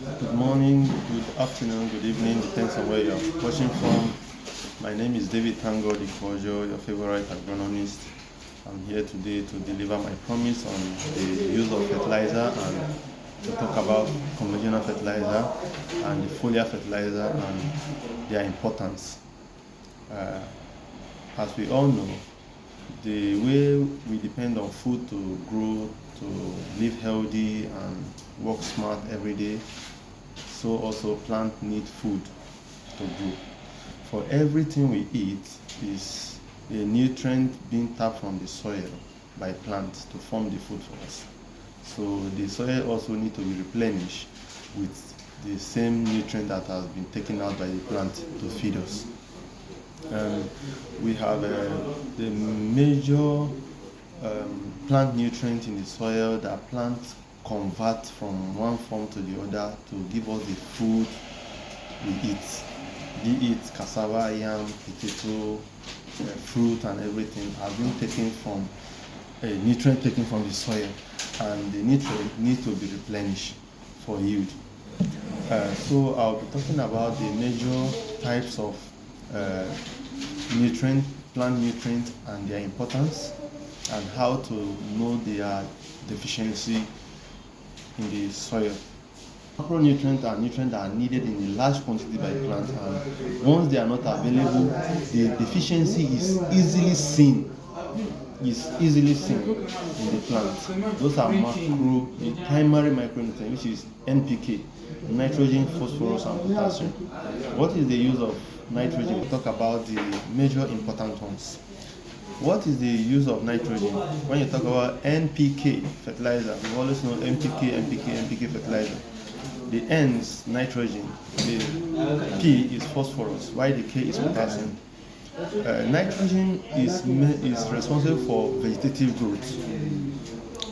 Good morning, good afternoon, good evening, depends on where you're watching from. My name is David Tango Dikojo, your favorite agronomist. I'm here today to deliver my promise on the use of fertilizer and to talk about conventional fertilizer and the foliar fertilizer and their importance. As we all know, the way we depend on food to grow, to live healthy and work smart every day, so also plants need food to grow. For everything we eat is a nutrient being tapped from the soil by plants to form the food for us. So the soil also needs to be replenished with the same nutrient that has been taken out by the plant to feed us. We have the major plant nutrient in the soil that plants convert from one form to the other to give us the food we eat. Be it cassava, yam, potato, fruit and everything has been taken from a nutrient taken from the soil, and the nutrient needs to be replenished for yield. So I'll be talking about the major types of plant nutrients and their importance, and how to know their deficiency in the soil. Macronutrients are nutrients that are needed in a large quantity by plants, and once they are not available, the deficiency is easily seen. In the plant. Those are the primary micronutrients, which is NPK, nitrogen, phosphorus, and potassium. What is the use of nitrogen? We'll talk about the major important ones. What is the use of nitrogen? When you talk about NPK fertilizer, we always know NPK fertilizer. The N is nitrogen, the P is phosphorus, while the K is potassium. Nitrogen is responsible for vegetative growth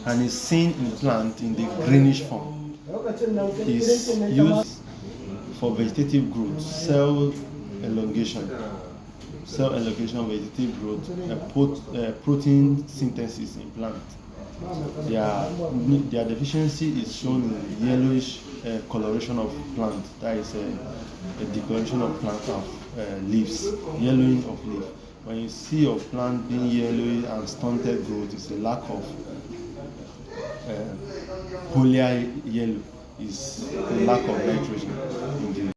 and is seen in plant in the greenish form. Is used for vegetative growth, cell elongation, vegetative growth, protein synthesis in plant. Their deficiency is shown in yellowish coloration of plant. That is a decoloration of plant of leaves, yellowing of leaf. When you see your plant being yellowy and stunted growth, it's a lack of foliar yellow, is a lack of nitrogen in the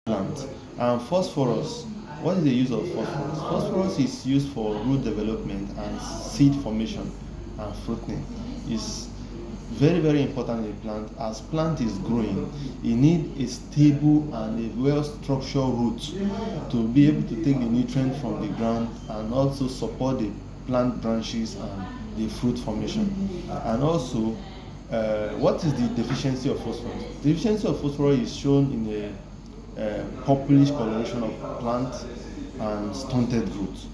plant. And phosphorus. What is the use of phosphorus? Phosphorus is used for root development and seed formation and fruiting. It's very, very important in plant. As plant is growing, it needs a stable and a well-structured root to be able to take the nutrient from the ground and also support the plant branches and the fruit formation. And also, what is the deficiency of phosphorus? The deficiency of phosphorus is shown in a purplish coloration of plant and stunted growth.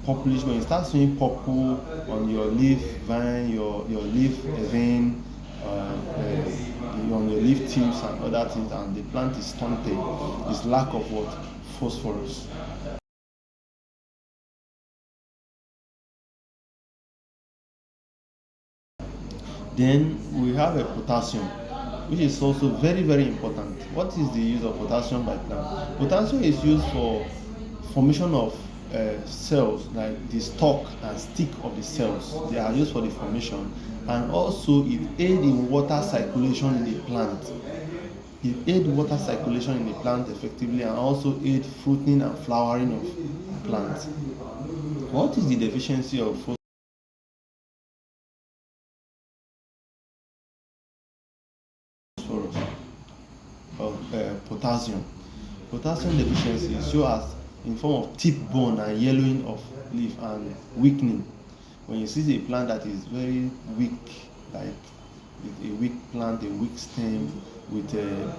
Purplish, when you start seeing purple on your leaf vine, your leaf vein, on your leaf tips and other things, and the plant is stunted, is lack of what? Phosphorus. Then we have a potassium, which is also very, very important. What is the use of potassium by plant? Potassium is used for formation of cells, like the stalk and stick of the cells. They are used for the formation, and also it aids in water circulation in the plant. It aids water circulation in the plant effectively, and also aids fruiting and flowering of plants. What is the deficiency of phosphorus? Potassium. Potassium deficiency is shown as in form of tip bone and yellowing of leaf and weakening. When you see a plant that is very weak, like a weak plant, a weak stem with a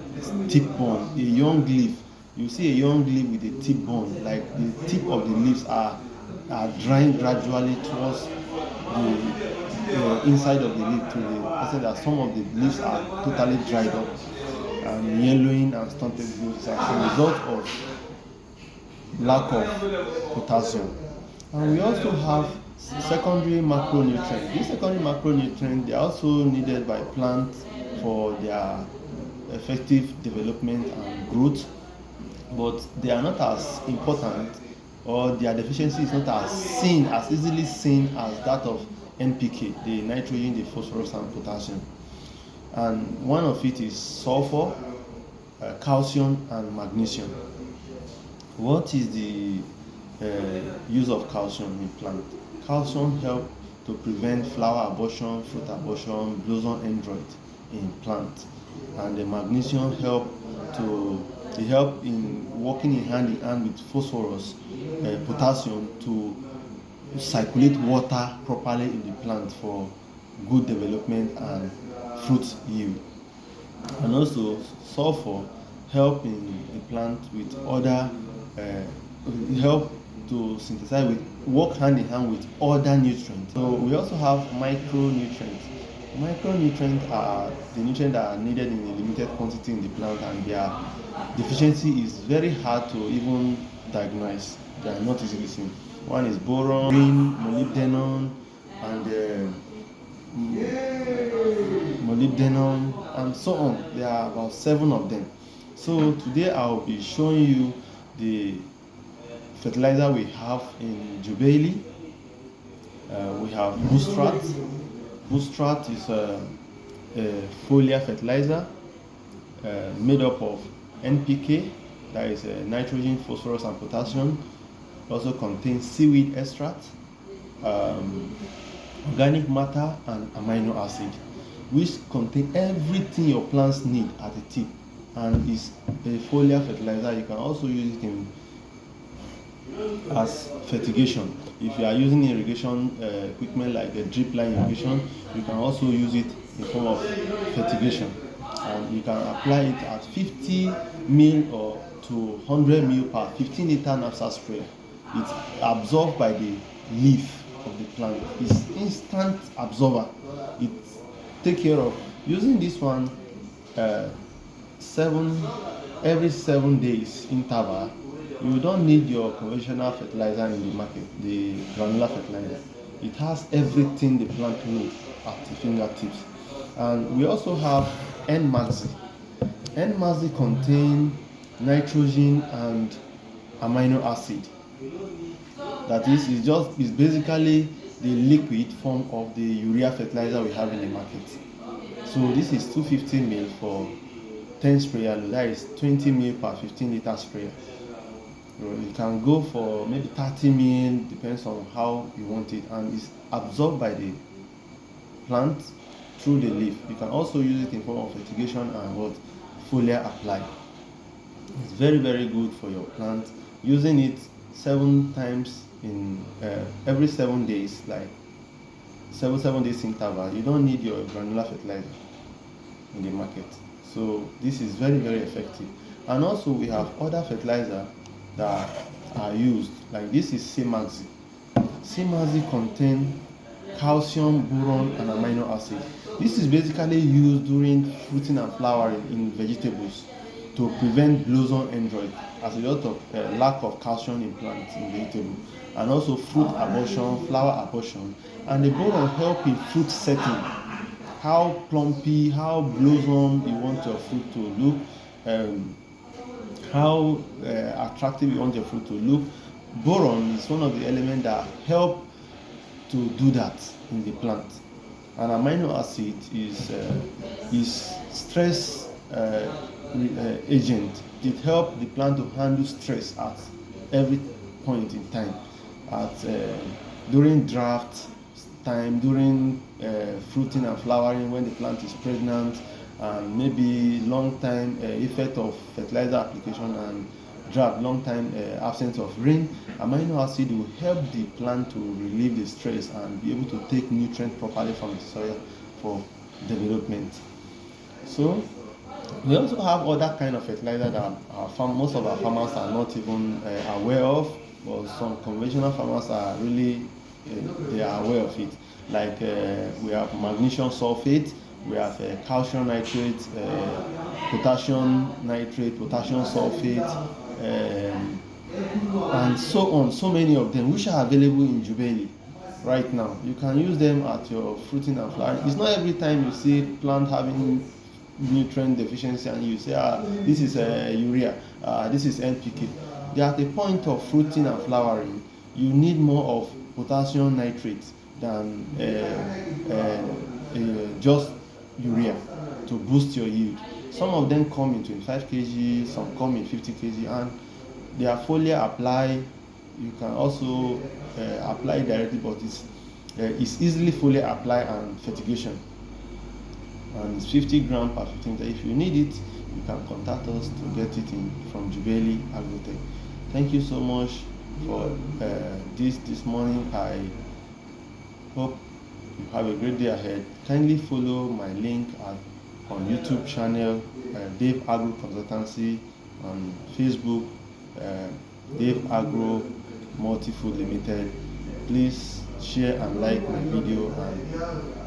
tip bone, a young leaf, you see a young leaf with a tip bone, like the tip of the leaves are drying gradually towards the inside of the leaf to the extent that some of the leaves are totally dried up, and yellowing and stunted growth as a result of lack of potassium. And we also have Secondary macronutrients. These secondary macronutrients, they are also needed by plants for their effective development and growth, but they are not as important, or their deficiency is not as easily seen as that of NPK, the nitrogen, the phosphorus and potassium. And one of it is sulfur, calcium and magnesium. What is the use of calcium in plant? Calcium help to prevent flower abortion, fruit abortion, blossom end rot in plant, and the magnesium help in working in hand with phosphorus, potassium to circulate water properly in the plant for good development and fruit yield. And also sulfur help in the plant with other help to synthesize with work hand in hand with other nutrients. So we also have micronutrients. Micronutrients are the nutrients that are needed in a limited quantity in the plant, and their deficiency is very hard to even diagnose. They are not easily seen. One is boron, molybdenum, and and so on. There are about 7 of them. So today I'll be showing you the fertilizer we have in Jubilee. We have Boostrat. Boostrat is a foliar fertilizer made up of NPK, that is nitrogen, phosphorus and potassium. It also contains seaweed extract, organic matter and amino acid, which contain everything your plants need at the tip, and is a foliar fertilizer. You can also use it as fertigation. If you are using irrigation equipment like a drip line irrigation, you can also use it in form of fertigation, and you can apply it at 50 ml or to 100 ml per 15 liter knapsack spray. It's absorbed by the leaf of the plant. It's instant absorber. It take care of using this one every 7 days interval. You don't need your conventional fertilizer in the market, the granular fertilizer. It has everything the plant needs at the fingertips. And we also have N-Maxi. N-Maxi contain nitrogen and amino acid. That is basically the liquid form of the urea fertilizer we have in the market. So this is 250 ml for 10 sprayer load. That is 20 ml per 15 liter sprayer. You can go for maybe 30 ml, depends on how you want it, and it's absorbed by the plant through the leaf. You can also use it in form of fertigation and foliar apply. It's very, very good for your plant. Using it 7 times in every 7 days, like 7 days interval. You don't need your granular fertilizer in the market. So this is very, very effective. And also we have other fertilizer that are used, like this is C-Maxi. C-Maxi contain calcium, boron and amino acid. This is basically used during fruiting and flowering in vegetables to prevent blossom end rot as a result of lack of calcium in plants in vegetables, and also fruit abortion, flower abortion. And the boron help in fruit setting, how plumpy, how blossom you want your fruit to look, how attractive you want your fruit to look. Boron is one of the elements that help to do that in the plant. And amino acid is stress agent. It helps the plant to handle stress at every point in time, during drought time, during fruiting and flowering, when the plant is pregnant, and maybe long time effect of fertilizer application and drought, long time absence of rain. Amino acid will help the plant to relieve the stress and be able to take nutrients properly from the soil for development. So we also have other kind of fertilizer that most of our farmers are not even aware of, but some conventional farmers are really they are aware of it. Like we have magnesium sulfate, we have calcium nitrate, potassium nitrate, potassium sulfate, and so on. So many of them which are available in Jubilee. right now. You can use them at your fruiting and flowering. It's not every time you see plant having nutrient deficiency and you say, this is urea, this is NPK. They are at the point of fruiting and flowering. You need more of potassium nitrate than just urea to boost your yield. Some of them come in 25 kg, some come in 50 kg, and they are foliar apply. You can also apply directly, but it's easily foliar apply and fertigation. And it's 50 grams per 15. If you need it, you can contact us to get it in from Jubeli Agrotech. Thank you so much for this morning. I hope you have a great day ahead. Kindly follow my link on YouTube channel, Dave Agro Consultancy, on Facebook, Dave Agro Multi-Food Limited. Please share and like my video, and